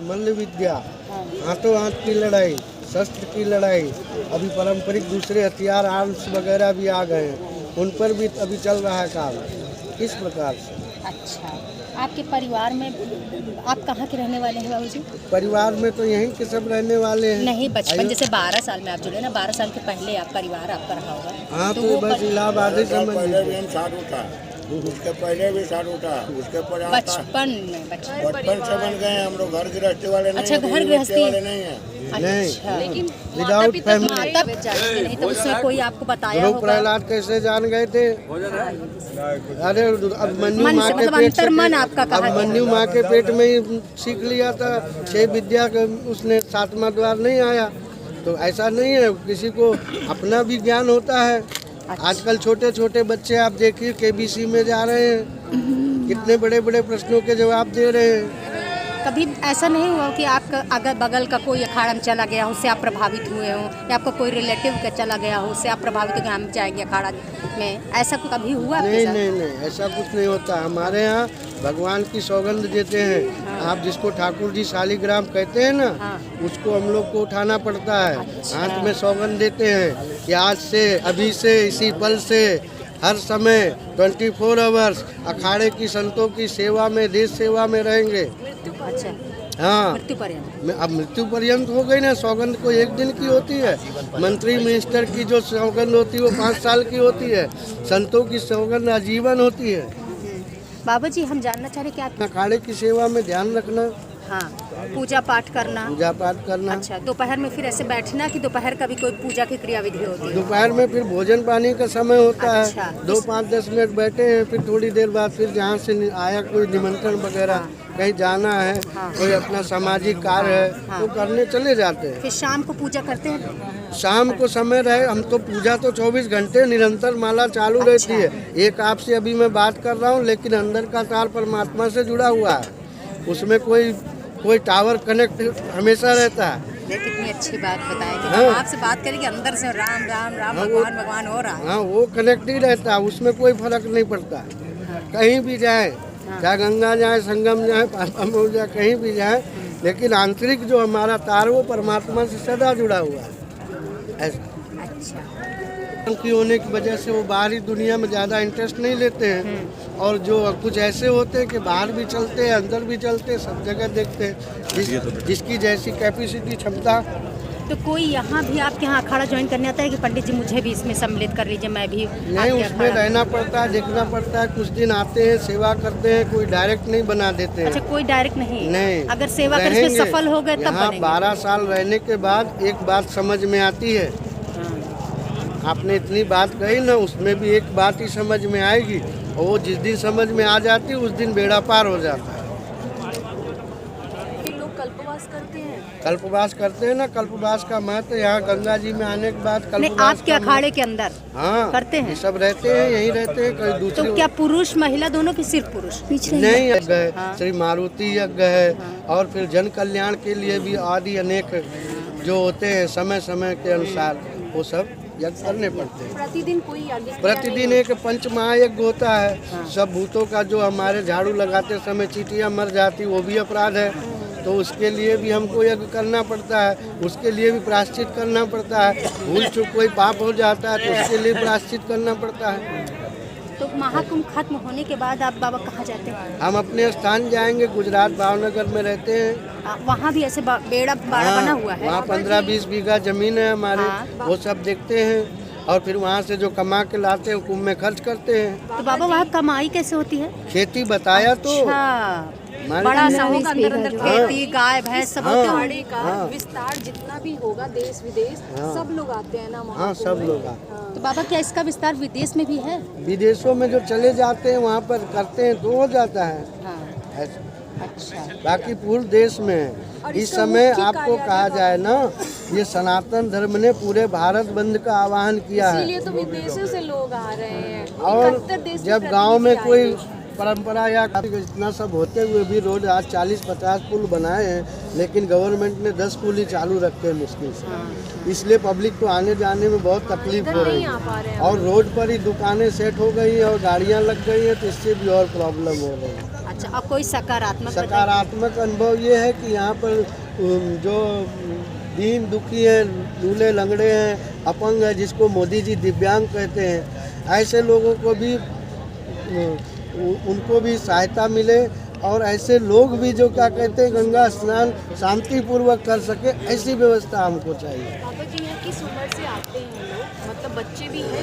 मल्ल विद्या, हाथों हाथ की लड़ाई, शस्त्र की लड़ाई, अभी पारंपरिक दूसरे हथियार आर्म्स वगैरह भी आ गए हैं, उन पर भी अभी चल रहा है काम। किस प्रकार से? अच्छा, आपके परिवार में आप कहाँ के रहने वाले हैं बाबूजी? परिवार में तो यहीं के सब रहने वाले हैं। नहीं, बचपन जैसे 12 साल में आप जुड़े ना, 12 साल के पहले आप परिवार आपका रहा होगा। हाँ, तो बस इलाहाबाद ही समझ पहले भी लीजिए। हम साथ उठा, उसके पहले भी साथ उठा, उसके पर बचपन बचपन से बन गए हम लोग, घर गृहस्थी वाले नहीं अच्छा, हैं, घर गृहस्थी वाले नहीं है। अच्छा, लेकिन विदाउट फैमिली। माता जानते नहीं तो उसमें कोई आपको बताया ध्रुव होगा। प्रहलाद कैसे जान गए थे? अरे अभिमन्यु मन माँ से के मतलब पेट से, अंतर्मन आपका कहा गया। अभिमन्यु माँ के पेट में ही सीख लिया था 6 विद्या का, उसने 7वां द्वार नहीं आया। तो ऐसा नहीं है, किसी को अपना भी ज्ञान होता है। आजकल छोटे छोटे बच्चे आप देखिए KBC में जा रहे हैं, कितने बड़े बड़े प्रश्नों के जवाब दे रहे हैं। कभी ऐसा नहीं हुआ कि आपका अगल बगल का कोई अखाड़ा में चला गया हो, उससे आप प्रभावित हुए हो, या आपका कोई रिलेटिव का चला गया हो, उससे आप प्रभावित हो, हम जाएंगे अखाड़ा में, ऐसा कभी हुआ आपके नहीं साथ? नहीं नहीं, ऐसा कुछ नहीं होता हमारे यहाँ। भगवान की सौगंध देते हैं। हाँ। आप जिसको ठाकुर जी शालिग्राम कहते हैं ना, हाँ। उसको हम लोग को उठाना पड़ता है। अच्छा। हाथ में सौगंध देते हैं कि आज से, अभी से, इसी पल से, हर समय 24 आवर्स अखाड़े की संतों की सेवा में, देश सेवा में रहेंगे। अच्छा, हाँ, मृत्यु पर्यंत। अब मृत्यु पर्यंत हो गई ना। सौगंध को 1 दिन की होती है, मंत्री मिनिस्टर की जो सौगंध होती है वो 5 साल की होती है, संतों की सौगंध आजीवन होती है। बाबा जी, हम जानना चाह रहे कि आप अखाड़े की सेवा में ध्यान रखना, हाँ, पूजा पाठ करना। पूजा पाठ करना। अच्छा, दोपहर में फिर ऐसे बैठना कि दोपहर का भी कोई पूजा की क्रियाविधि होती है? दोपहर में फिर भोजन पानी का समय होता अच्छा। है, 2-5-10 मिनट बैठे हैं, फिर थोड़ी देर बाद फिर जहाँ से आया कोई निमंत्रण वगैरह, कहीं जाना है, कोई अपना सामाजिक कार्य है, तो करने चले जाते हैं। फिर शाम को पूजा करते हैं? शाम को समय रहे, हम तो पूजा तो 24 घंटे निरंतर माला चालू रहती है। एक आपसे अभी मैं बात कर रहा हूँ, लेकिन अंदर का तार परमात्मा से जुड़ा हुआ है, उसमें कोई टावर कनेक्ट हमेशा रहता है। ये कितनी अच्छी बात बताएं कि हाँ। हम आपसे बात करें कि अंदर से राम राम राम, हाँ, भगवान भगवान हो रहा है। हाँ, वो कनेक्ट ही रहता है, उसमें कोई फर्क नहीं पड़ता। कहीं भी जाए, चाहे गंगा जाए, संगम जाए, पापा जाए, कहीं भी जाए, लेकिन आंतरिक जो हमारा तार वो परमात्मा से सदा जुड़ा हुआ है। ऐसा अच्छा, की होने की वजह से वो बाहरी दुनिया में ज़्यादा इंटरेस्ट नहीं लेते हैं, और जो कुछ ऐसे होते हैं कि बाहर भी चलते हैं, अंदर भी चलते हैं, सब जगह देखते हैं, जिसकी जैसी कैपेसिटी, क्षमता। तो कोई यहाँ भी आपके यहाँ अखाड़ा ज्वाइन करने आता है कि पंडित जी मुझे भी इसमें सम्मिलित कर लीजिए, मैं भी नहीं, आपके उसमें अखाड़ा- रहना पड़ता है, देखना पड़ता है। कुछ दिन आते हैं, सेवा करते हैं, कोई डायरेक्ट नहीं बना देते हैं। अच्छा, कोई डायरेक्ट नहीं? नहीं, अगर सेवा कर इसमें रहेंगे। सफल हो गए तब यहाँ बनेंगे। 12 साल रहने के बाद एक बात समझ में आती है। आपने इतनी बात कही ना, उसमें भी एक बात ही समझ में आएगी, और वो जिस दिन समझ में आ जाती है उस दिन बेड़ा पार हो जाता है। लोग कल्पवास करते हैं। कल्पवास करते हैं ना, कल्पवास का महत्व यहाँ गंगा जी में आने के बाद नहीं, कल्पवास आपके का अखाड़े के अंदर हाँ करते हैं? ये सब रहते हैं, यहीं रहते हैं, कहीं दूसरे। तो क्या पुरुष महिला दोनों की सिर्फ पुरुष? नहीं, यज्ञ है, हाँ। श्री मारुति यज्ञ है, और फिर जन कल्याण के लिए भी आदि अनेक जो होते हैं, समय समय के अनुसार वो सब यज्ञ करने पड़ते हैं। प्रतिदिन कोई यज्ञ प्रतिदिन एक पंच महायज्ञ होता है। सब भूतों का जो हमारे झाड़ू लगाते समय चींटियाँ मर जाती, वो भी अपराध है, तो उसके लिए भी हमको यज्ञ करना पड़ता है, उसके लिए भी प्रायश्चित करना पड़ता है। भूल चूक कोई पाप हो जाता है तो उसके लिए प्रायश्चित करना पड़ता है। तो महाकुंभ खत्म होने के बाद आप बाबा कहाँ जाते हैं? हम अपने स्थान जाएंगे, गुजरात भावनगर में रहते हैं। वहाँ भी ऐसे बेड़ा बाड़ा बना हुआ है? वहाँ 15-20 बीघा जमीन है हमारे, हाँ। वो सब देखते हैं, और फिर वहाँ से जो कमा के लाते हैं कुंभ में खर्च करते हैं। तो बाबा वहाँ कमाई कैसे होती है? खेती बताया तो अच्छा, मान बड़ा लीजिए। सा होगा अंदर हाँ। खेती, गाय भैंस सब हाँ। होते हैं। अखाड़े का विस्तार जितना भी होगा देश विदेश, सब लोग आते हैं ना हाँ, महाकुंभ सब में। लोग आते हैं। तो बाबा क्या इसका विस्तार विदेश में भी है? विदेशों में जो चले जाते हैं वहाँ पर करते हैं तो हो जाता है हाँ। ऐसा। अच्छा, बाकी पूर्ण देश में है। और इस इसका समय मुख्य आपको कार्यालय कहा जाए ना, ये सनातन धर्म ने पूरे भारत बंद का आह्वान किया है। इसीलिए तो विदेशों से लोग आ रहे हैं। और 71 देश के जब गांव में प्रतिनिधि कोई आएंगे। परंपरा या इतना सब होते हुए भी रोज आज 40-50 पुल बनाए हैं, लेकिन गवर्नमेंट ने 10 पुल ही चालू रखे हैं मुश्किल से। इसलिए पब्लिक को आने जाने में बहुत तकलीफ हो रही नहीं है, आ पा रहे हैं। और रोड पर ही दुकानें सेट हो गई हैं और गाड़ियां लग गई हैं, तो इससे भी और प्रॉब्लम हो रही है। अच्छा, अब कोई सकारात्मक बताइए। सकारात्मक अनुभव ये है कि यहाँ पर जो दीन दुखी हैं, लूले लंगड़े हैं, अपंग है, जिसको मोदी जी दिव्यांग कहते हैं, ऐसे लोगों को भी उनको भी सहायता मिले और ऐसे लोग भी जो क्या कहते हैं गंगा स्नान शांतिपूर्वक कर सके, ऐसी व्यवस्था हमको चाहिए। पापा जी यहाँ किस उम्र से आते हैं लोग, मतलब बच्चे भी हैं